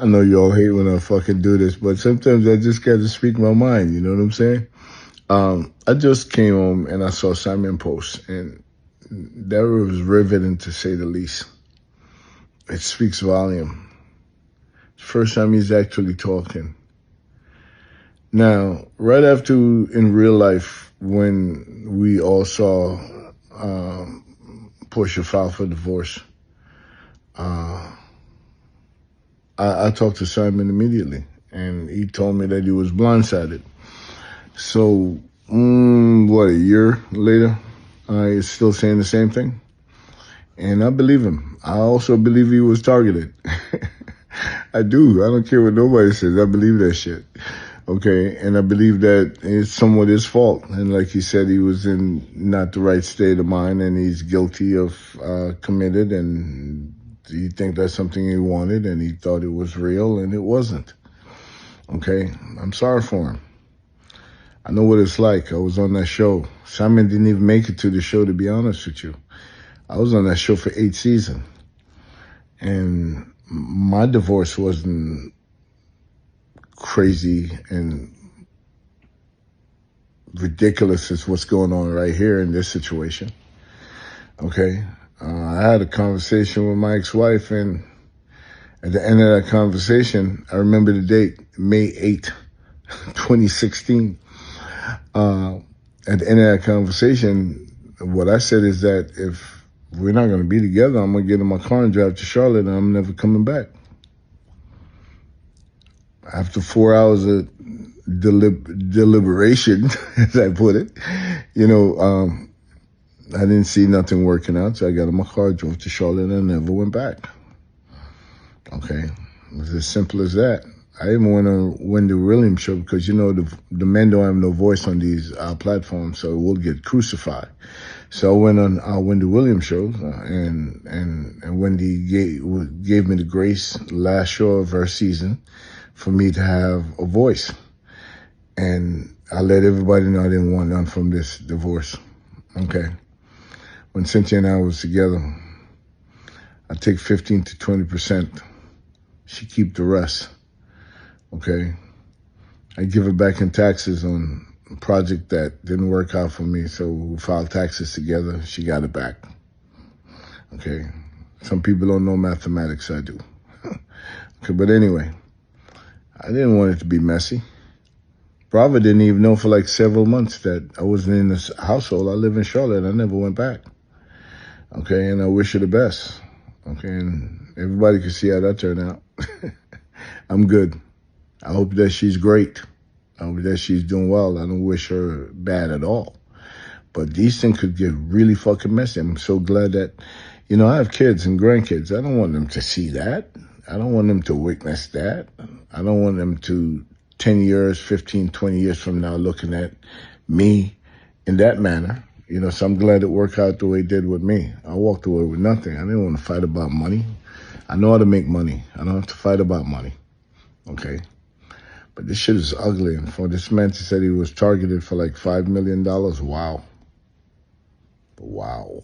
I know y'all hate when I fucking do this, but sometimes I just got to speak my mind. You know what I'm saying? I just came home and I saw Simon post, and that was riveting to say the least. It speaks volume. First time he's actually talking. Now, right after in real life, when we all saw Porsha file for divorce, I talked to Simon immediately, and he told me that he was blindsided. So, a year later, he's still saying the same thing. And I believe him. I also believe he was targeted. I do. I don't care what nobody says. I believe that shit. Okay. And I believe that it's somewhat his fault. And like he said, he was in not the right state of mind, and he's guilty of committed, and he think that's something he wanted, and he thought it was real, and it wasn't. Okay. I'm sorry for him. I know what it's like. I was on that show. Simon didn't even make it to the show, to be honest with you. I was on that show for 8 seasons. And my divorce wasn't crazy and ridiculous as what's going on right here in this situation. Okay? I had a conversation with my ex-wife, and at the end of that conversation, I remember the date, May 8th, 2016. At the end of that conversation, what I said is that if we're not going to be together, I'm going to get in my car and drive to Charlotte, and I'm never coming back. After 4 hours of deliberation, as I put it, I didn't see nothing working out, so I got in my car, drove to Charlotte, and never went back. Okay? It was as simple as that. I even went on Wendy Williams show because, the men don't have no voice on these platforms, so we'll get crucified. So I went on our Wendy Williams show, and Wendy gave me the grace last show of her season for me to have a voice. And I let everybody know I didn't want none from this divorce. Okay. When Cynthia and I was together, I take 15 to 20%. She keep the rest. Okay. I give it back in taxes on a project that didn't work out for me, so we filed taxes together. She got it back. Okay. Some people don't know mathematics. I do. Okay, but anyway, I didn't want it to be messy. Brava didn't even know for like several months that I wasn't in this household. I live in Charlotte. I never went back. Okay, and I wish her the best. Okay, and everybody can see how that turned out. I'm good. I hope that she's great. I hope that she's doing well. I don't wish her bad at all. But these things could get really fucking messy. I'm so glad that, I have kids and grandkids. I don't want them to see that. I don't want them to witness that. I don't want them to 10 years, 15, 20 years from now looking at me in that manner. So I'm glad it worked out the way it did with me. I walked away with nothing. I didn't want to fight about money. I know how to make money. I don't have to fight about money. Okay? But this shit is ugly. And for this man to say he was targeted for like $5 million, wow. Wow.